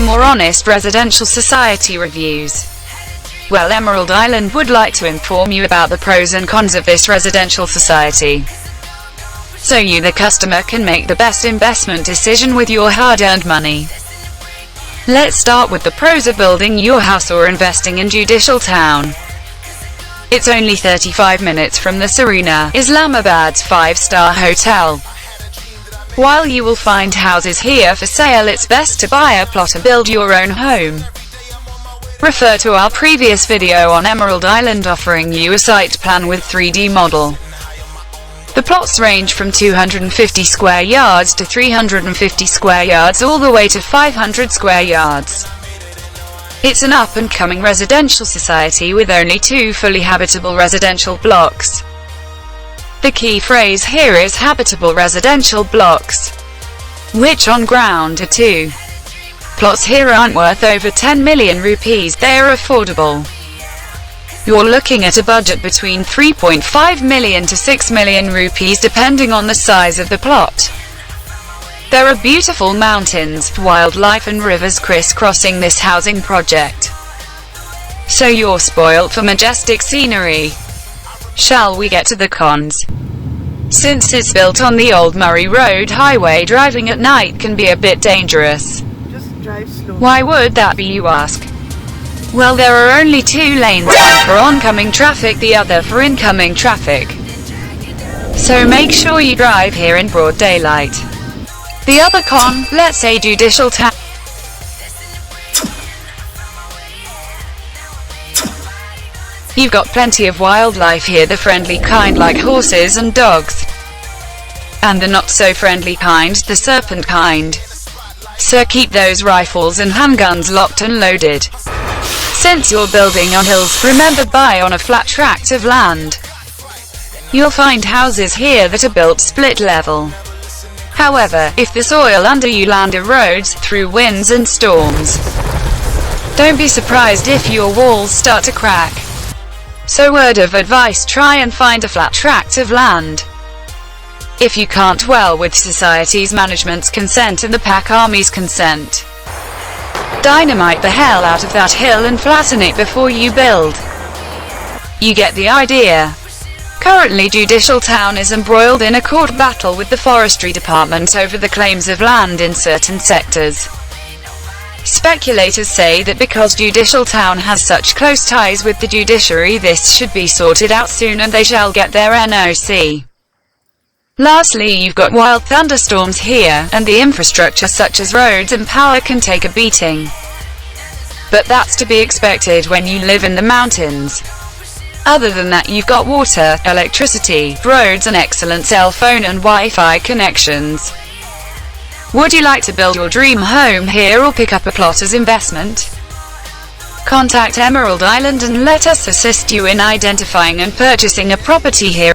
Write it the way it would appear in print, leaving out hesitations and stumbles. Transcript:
more honest residential society reviews. Well, Emerald Island would like to inform you about the pros and cons of this residential society, so you, the customer, can make the best investment decision with your hard-earned money. Let's start with the pros of building your house or investing in Judicial Town. It's only 35 minutes from the Serena, Islamabad's 5-star hotel. While you will find houses here for sale, it's best to buy a plot or build your own home. Refer to our previous video on Emerald Island offering you a site plan with 3D model. The plots range from 250 square yards to 350 square yards all the way to 500 square yards. It's an up-and-coming residential society with only 2 fully habitable residential blocks. The key phrase here is habitable residential blocks, which on ground are 2. Plots here aren't worth over 10 million rupees, they are affordable. You're looking at a budget between 3.5 million to 6 million rupees depending on the size of the plot. There are beautiful mountains, wildlife and rivers crisscrossing this housing project, so you're spoilt for majestic scenery. Shall we get to the cons? Since it's built on the old Muree Road highway, driving at night can be a bit dangerous. Just drive slow. Why would that be, you ask? Well, there are only 2 lanes, one for oncoming traffic, the other for incoming traffic. So make sure you drive here in broad daylight. The other con, let's say Judicial Town. You've got plenty of wildlife here, the friendly kind like horses and dogs, and the not so friendly kind, the serpent kind. So keep those rifles and handguns locked and loaded. Since you're building on hills, remember, buy on a flat tract of land. You'll find houses here that are built split level. However, if the soil under you land erodes through winds and storms, don't be surprised if your walls start to crack. So word of advice, try and find a flat tract of land. If you can't, well, with society's management's consent and the Pak Army's consent, dynamite the hell out of that hill and flatten it before you build. You get the idea. Currently, Judicial Town is embroiled in a court battle with the Forestry Department over the claims of land in certain sectors. Speculators say that because Judicial Town has such close ties with the judiciary, this should be sorted out soon and they shall get their NOC. Lastly, you've got wild thunderstorms here, and the infrastructure such as roads and power can take a beating. But that's to be expected when you live in the mountains. Other than that, you've got water, electricity, roads and excellent cell phone and Wi-Fi connections. Would you like to build your dream home here or pick up a plot as investment? Contact Emerald Island and let us assist you in identifying and purchasing a property here.